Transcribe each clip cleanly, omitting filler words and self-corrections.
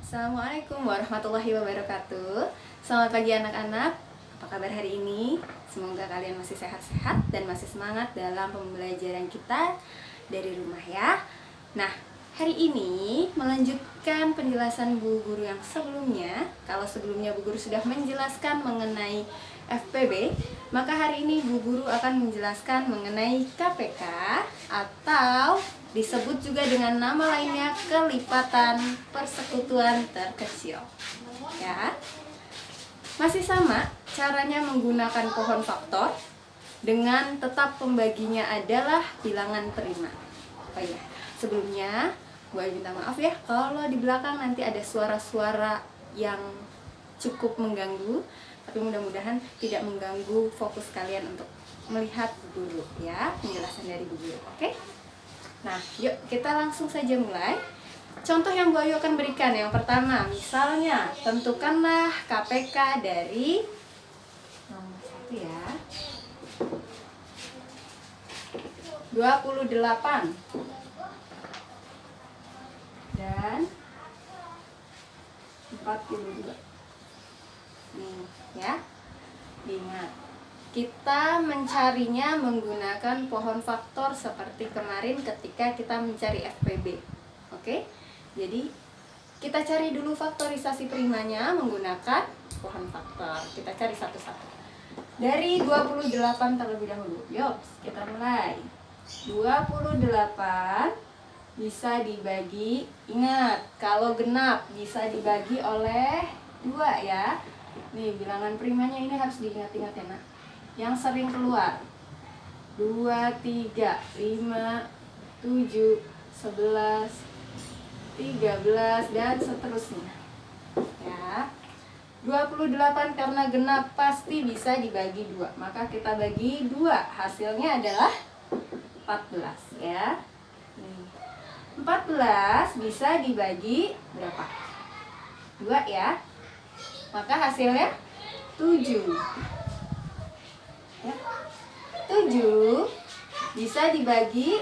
Assalamualaikum warahmatullahi wabarakatuh. Selamat pagi anak-anak. Apa kabar hari ini? Semoga kalian masih sehat-sehat dan masih semangat dalam pembelajaran kita dari rumah ya. Nah, hari ini melanjutkan penjelasan Bu Guru yang sebelumnya. Kalau sebelumnya Bu Guru sudah menjelaskan mengenai FPB, maka hari ini Bu Guru akan menjelaskan mengenai KPK atau disebut juga dengan nama lainnya kelipatan persekutuan terkecil. Ya. Masih sama caranya menggunakan pohon faktor dengan tetap pembaginya adalah bilangan prima. Oh iya, sebelumnya gue minta maaf ya kalau di belakang nanti ada suara-suara yang cukup mengganggu, tapi mudah-mudahan tidak mengganggu fokus kalian untuk melihat Bu Guru ya, penjelasan dari Bu Guru. Oke? Nah, yuk kita langsung saja mulai. Contoh yang Bu Ayu akan berikan yang pertama, misalnya tentukanlah KPK dari nomor 1 ya, 28 dan 42. Nih ya, diingat. Kita mencarinya menggunakan pohon faktor seperti kemarin ketika kita mencari FPB. Oke? Jadi kita cari dulu faktorisasi primanya menggunakan pohon faktor. Kita cari satu-satu. Dari 28 terlebih dahulu. Yuk, kita mulai. 28 bisa dibagi, ingat, kalau genap bisa dibagi oleh 2 ya. Nih, bilangan primanya ini harus diingat-ingat ya, Nak. Yang sering keluar 2, 3, 5, 7, 11, 13 dan seterusnya ya. 28 karena genap pasti bisa dibagi 2, maka kita bagi 2, hasilnya adalah 14 ya. 14 bisa dibagi berapa? 2 ya, maka hasilnya 7 ya. 7 bisa dibagi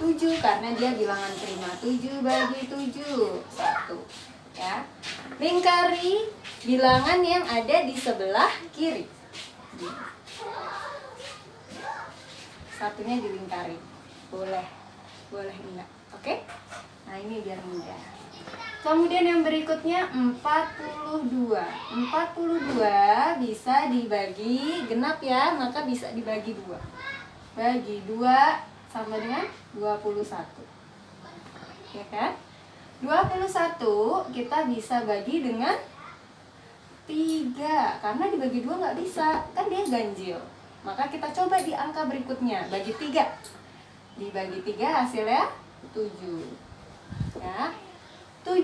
7 karena dia bilangan prima. 7 bagi 7 1 ya. Lingkari bilangan yang ada di sebelah kiri. Satunya dilingkari. Boleh enggak? Oke? Nah, ini biar mudah. Kemudian yang berikutnya 42. 42 bisa dibagi genap ya, maka bisa dibagi 2. Bagi 2 sama dengan 21. Ya kan? 21 kita bisa bagi dengan 3. Karena dibagi 2 nggak bisa, kan dia ganjil. Maka kita coba di angka berikutnya, bagi 3. Dibagi 3 hasilnya 7. Ya. 7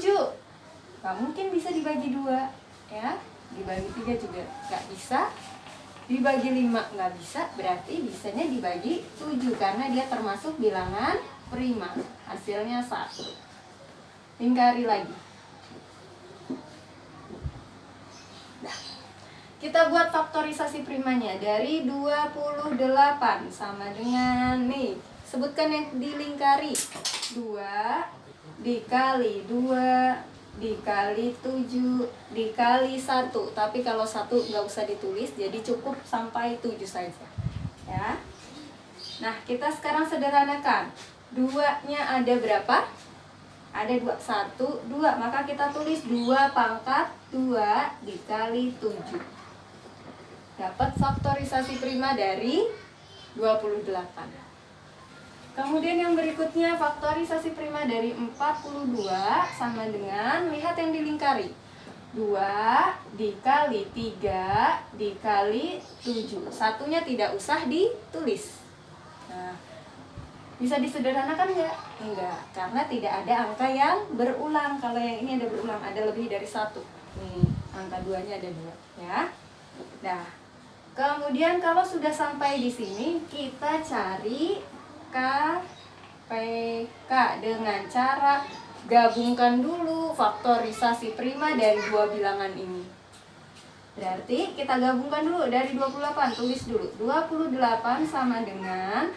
gak mungkin bisa dibagi 2 ya, dibagi 3 juga gak bisa, dibagi 5 gak bisa, berarti bisanya dibagi 7 karena dia termasuk bilangan prima, hasilnya 1. Lingkari lagi. Nah, kita buat faktorisasi primanya. Dari 28 sama dengan nih, sebutkan yang dilingkari. 2 dikali 2 dikali 7 dikali 1. Tapi kalau 1 nggak usah ditulis, jadi cukup sampai 7 saja ya. Nah, kita sekarang sederhanakan. 2-nya ada berapa? Ada 2. 1, 2. Maka kita tulis 2 pangkat 2 dikali 7. Dapat faktorisasi prima dari 28. Kemudian yang berikutnya faktorisasi prima dari 42 sama dengan, lihat yang dilingkari, 2 dikali 3 dikali 7. Satunya tidak usah ditulis. Nah, bisa disederhanakan nggak? Enggak, karena tidak ada angka yang berulang. Kalau yang ini ada berulang, ada lebih dari 1. Nih, angka 2-nya ada 2 ya. Nah, kemudian kalau sudah sampai di sini, kita cari KPK dengan cara gabungkan dulu faktorisasi prima dari 2 bilangan ini. Berarti kita gabungkan dulu dari 28, tulis dulu. 28 sama dengan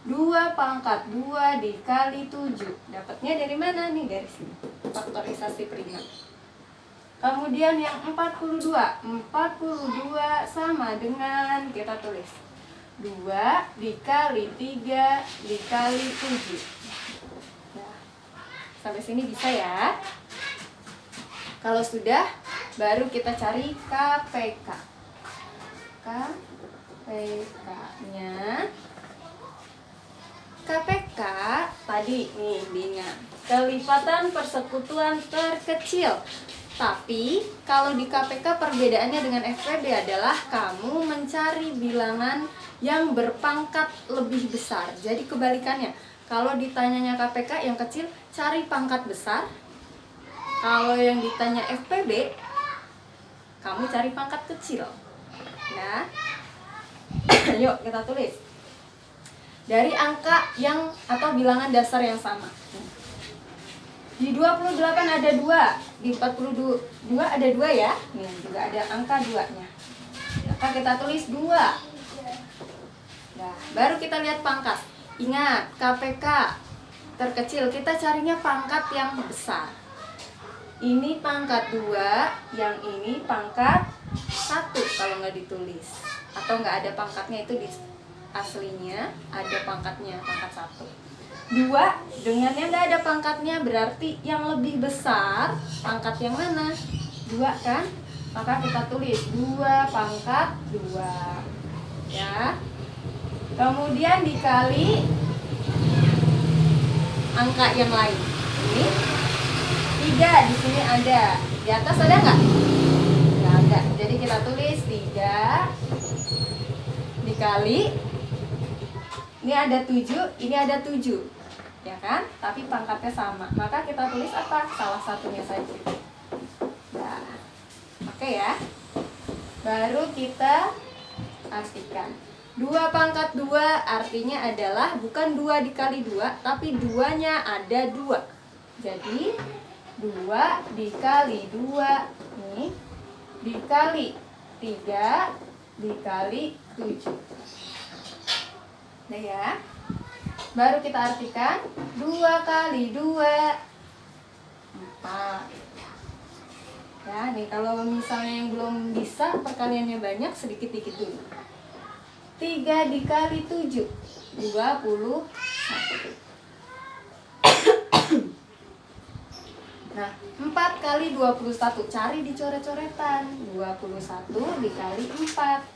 2 pangkat 2 dikali 7. Dapatnya dari mana nih? Dari sini. Faktorisasi prima. Kemudian yang 42 sama dengan, kita tulis 2 dikali 3 dikali 7. Nah, sampai sini bisa ya. Kalau sudah, baru kita cari KPK. KPK-nya. KPK tadi nih diingat, kelipatan persekutuan terkecil. Tapi kalau di KPK perbedaannya dengan FPB adalah kamu mencari bilangan yang berpangkat lebih besar. Jadi kebalikannya, kalau ditanyanya KPK yang kecil cari pangkat besar. Kalau yang ditanya FPB, kamu cari pangkat kecil. Ya. Yuk kita tulis. Dari angka yang atau bilangan dasar yang sama. Di 28 ada 2, di 42 ada 2 ya. Nih juga ada angka 2-nya. Maka kita tulis 2. Nah, baru kita lihat pangkat. Ingat, KPK terkecil, kita carinya pangkat yang besar. Ini pangkat 2, yang ini pangkat 1 kalau nggak ditulis. Atau nggak ada pangkatnya, itu di aslinya ada pangkatnya, pangkat 1. 2 dengan yang nggak ada pangkatnya berarti yang lebih besar pangkat yang mana? 2 kan? Maka kita tulis 2 pangkat 2 ya. Kemudian dikali angka yang lain. Ini 3 di sini ada. Di atas ada nggak? Nggak ada. Jadi kita tulis 3 dikali, ini ada 7, ini ada 7, ya kan? Tapi pangkatnya sama. Maka kita tulis apa? Salah satunya saja. Nah, oke ya. Baru kita artikan. 2 pangkat 2 artinya adalah bukan 2 dikali 2, tapi 2-nya ada 2. Jadi 2 dikali 2 nih dikali 3 dikali 7. Nah ya. Baru kita artikan 2 kali 2 4. Ya, nih kalau misalnya yang belum bisa perkaliannya banyak, sedikit-dikit dulu. 3 dikali 7 21. Nah, 4 kali 21, cari di coret-coretan. 21 dikali 4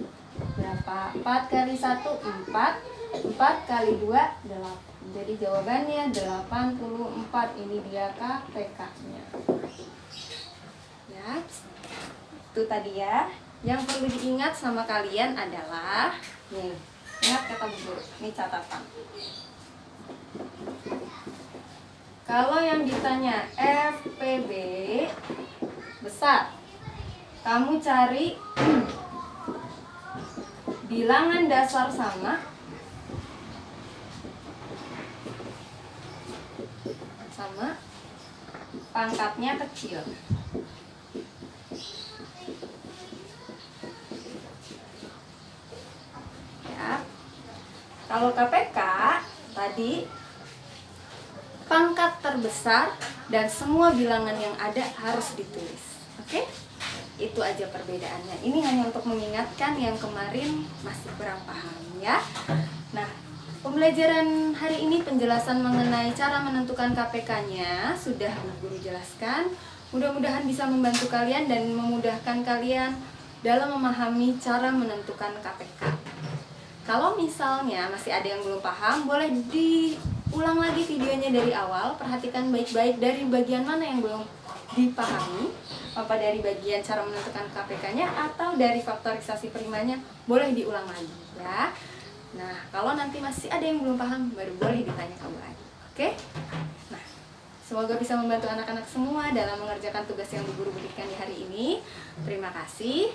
berapa? 4 kali 1 4, 4 kali 2 8. Jadi jawabannya 84. Ini dia KPK-nya. Ya, itu tadi ya. Yang perlu diingat sama kalian adalah nih, ingat kata Bu Guru. Ini catatan. Kalau yang ditanya FPB besar, kamu cari bilangan dasar sama pangkatnya kecil. Ya. Kalau KPK tadi pangkat terbesar dan semua bilangan yang ada harus ditulis. Oke? Itu aja perbedaannya. Ini hanya untuk mengingatkan yang kemarin masih kurang paham ya. Nah, pembelajaran hari ini penjelasan mengenai cara menentukan KPK-nya sudah Bu Guru jelaskan. Mudah-mudahan bisa membantu kalian dan memudahkan kalian dalam memahami cara menentukan KPK. Kalau misalnya masih ada yang belum paham, boleh diulang lagi videonya dari awal. Perhatikan baik-baik dari bagian mana yang belum dipahami, apa dari bagian cara menentukan KPK-nya atau dari faktorisasi primanya, boleh diulang lagi ya. Nah, kalau nanti masih ada yang belum paham, baru boleh ditanya kamu lagi. Oke? Nah, semoga bisa membantu anak-anak semua dalam mengerjakan tugas yang Bu Guru berikan di hari ini. Terima kasih.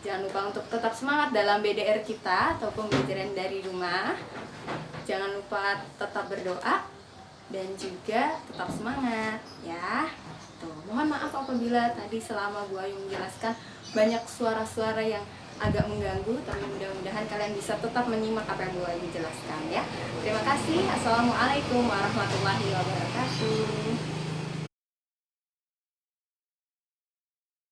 Jangan lupa untuk tetap semangat dalam BDR kita atau pembelajaran dari rumah. Jangan lupa tetap berdoa dan juga tetap semangat ya. Tuh, mohon maaf apabila tadi selama Bu Ayu menjelaskan banyak suara-suara yang agak mengganggu, tapi mudah-mudahan kalian bisa tetap menyimak apa yang Bu Ayu jelaskan ya. Terima kasih. Assalamualaikum warahmatullahi wabarakatuh.